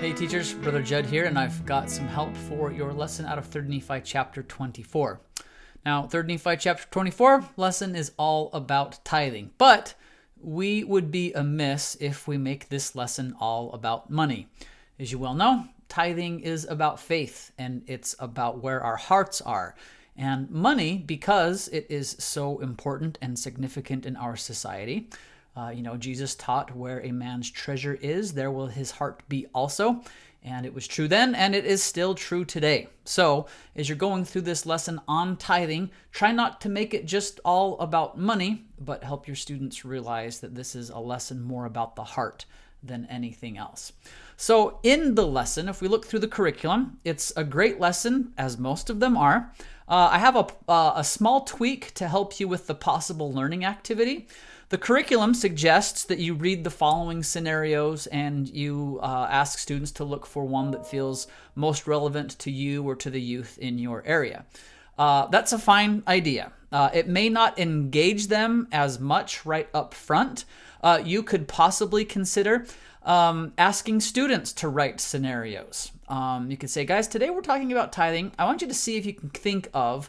Hey teachers, Brother Judd here, and I've got some help for your lesson out of 3rd Nephi chapter 24. Now, 3rd Nephi chapter 24 lesson is all about tithing, but we would be amiss if we make this lesson all about money. As you well know, tithing is about faith, and it's about where our hearts are. And money, because it is so important and significant in our society, Jesus taught where a man's treasure is, there will his heart be also. And it was true then, and it is still true today. So, as you're going through this lesson on tithing, try not to make it just all about money, but help your students realize that this is a lesson more about the heart than anything else. So, in the lesson, if we look through the curriculum, it's a great lesson, as most of them are. I have a small tweak to help you with the possible learning activity. The curriculum suggests that you read the following scenarios and you ask students to look for one that feels most relevant to you or to the youth in your area. That's a fine idea. It may not engage them as much right up front. You could possibly consider asking students to write scenarios. You could say, guys, today we're talking about tithing. I want you to see if you can think of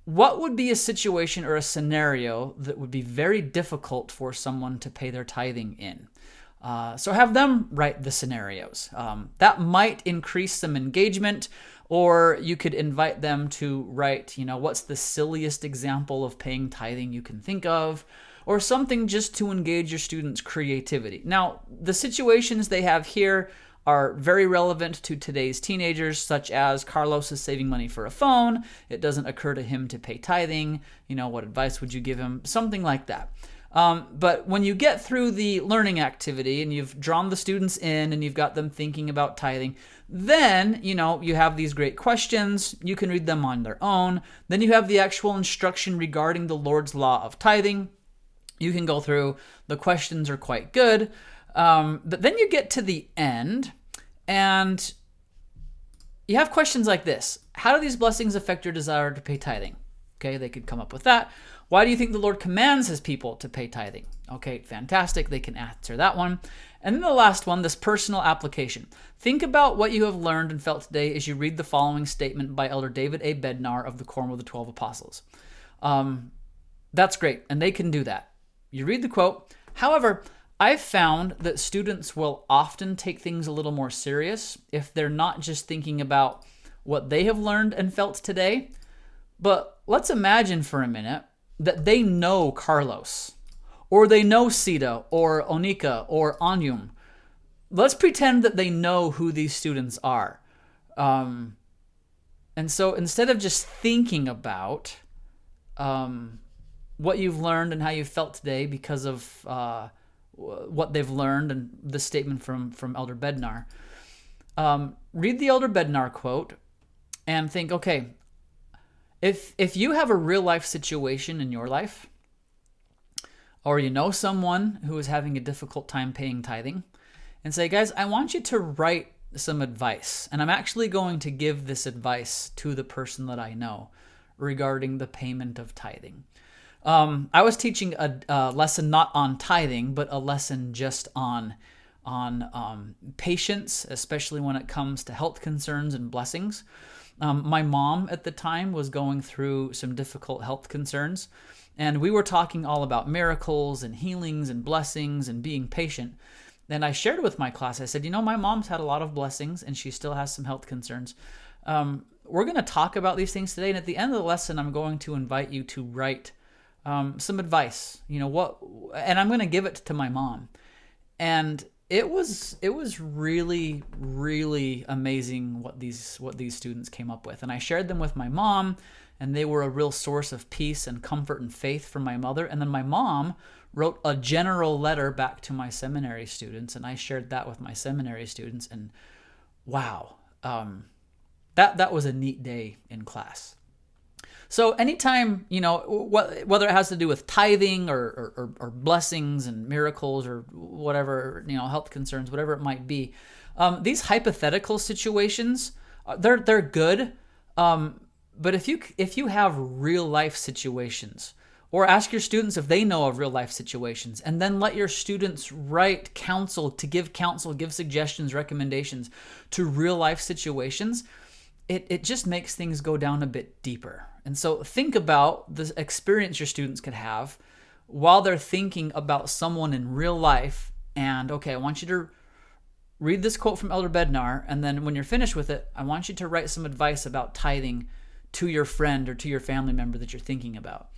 what would be a situation or a scenario that would be very difficult for someone to pay their tithing in. So have them write the scenarios. That might increase some engagement, or you could invite them to write, what's the silliest example of paying tithing you can think of, or something just to engage your students' creativity. Now, the situations they have here are very relevant to today's teenagers, such as Carlos is saving money for a phone. It doesn't occur to him to pay tithing. What advice would you give him? Something like that. But when you get through the learning activity and you've drawn the students in and you've got them thinking about tithing, then, you have these great questions. You can read them on their own. Then you have the actual instruction regarding the Lord's law of tithing. You can go through. The questions are quite good. But then you get to the end and you have questions like this. How do these blessings affect your desire to pay tithing? Okay, they could come up with that. Why do you think the Lord commands his people to pay tithing? Okay, fantastic. They can answer that one. And then the last one, this personal application. Think about what you have learned and felt today as you read the following statement by Elder David A. Bednar of the Quorum of the 12 Apostles. That's great, and they can do that. You read the quote. However, I've found that students will often take things a little more serious if they're not just thinking about what they have learned and felt today. But let's imagine for a minute that they know Carlos, or they know Sita, or Onika, or Anyum. Let's pretend that they know who these students are. And so instead of just thinking about what you've learned and how you felt today because of what they've learned and the statement from Elder Bednar, read the Elder Bednar quote and think, okay, if you have a real life situation in your life, or you know someone who is having a difficult time paying tithing, and say, guys, I want you to write some advice, and I'm actually going to give this advice to the person that I know regarding the payment of tithing. I was teaching a lesson not on tithing, but a lesson just on patience, especially when it comes to health concerns and blessings. My mom at the time was going through some difficult health concerns, and we were talking all about miracles and healings and blessings and being patient. And I shared with my class, I said, my mom's had a lot of blessings and she still has some health concerns. We're going to talk about these things today, and at the end of the lesson, I'm going to invite you to write some advice, and I'm going to give it to my mom. And it was really, really amazing what these students came up with. And I shared them with my mom, and they were a real source of peace and comfort and faith for my mother. And then my mom wrote a general letter back to my seminary students, and I shared that with my seminary students. And wow, that was a neat day in class. So anytime, whether it has to do with tithing or blessings and miracles or whatever, health concerns, whatever it might be, these hypothetical situations, they're good. But if you have real life situations Or ask your students if they know of real life situations, and then let your students write counsel, give suggestions, recommendations to real life situations. It just makes things go down a bit deeper. And so think about the experience your students could have while they're thinking about someone in real life. And okay, I want you to read this quote from Elder Bednar, and then when you're finished with it, I want you to write some advice about tithing to your friend or to your family member that you're thinking about.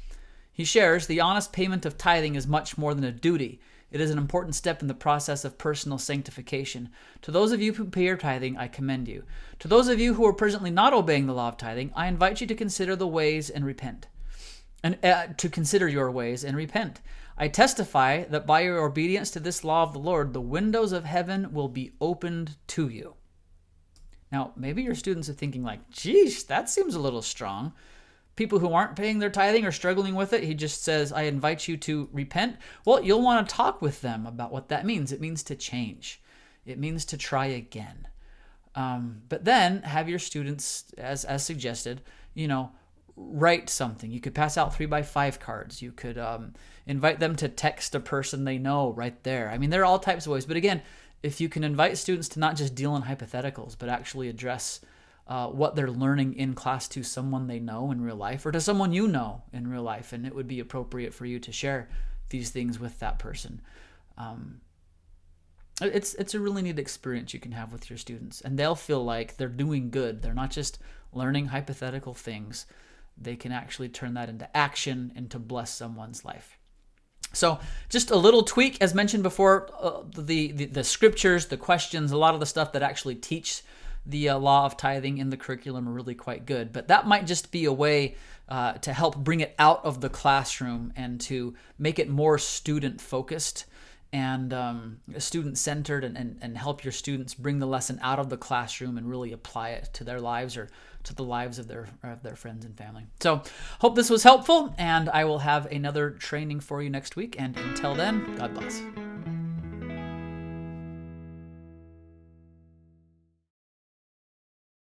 He shares, the honest payment of tithing is much more than a duty. It is an important step in the process of personal sanctification. To those of you who pay your tithing, I commend you. To those of you who are presently not obeying the law of tithing, I invite you to consider the ways and repent. And to consider your ways and repent. I testify that by your obedience to this law of the Lord, the windows of heaven will be opened to you. Now, maybe your students are thinking like, geez, that seems a little strong. People who aren't paying their tithing or struggling with it, he just says, I invite you to repent. Well, you'll want to talk with them about what that means. It means to change. It means to try again. But then have your students, as suggested, write something. You could pass out 3x5 cards. You could invite them to text a person they know right there. I mean, there are all types of ways. But again, if you can invite students to not just deal in hypotheticals, but actually address what they're learning in class to someone they know in real life or to someone you know in real life, and it would be appropriate for you to share these things with that person. It's a really neat experience you can have with your students, and they'll feel like they're doing good. They're not just learning hypothetical things. They can actually turn that into action and to bless someone's life. So just a little tweak, as mentioned before, the scriptures, the questions, a lot of the stuff that actually teach the law of tithing in the curriculum are really quite good. But that might just be a way to help bring it out of the classroom and to make it more student-focused and student-centered and help your students bring the lesson out of the classroom and really apply it to their lives or to the lives of their friends and family. So hope this was helpful, and I will have another training for you next week. And until then, God bless.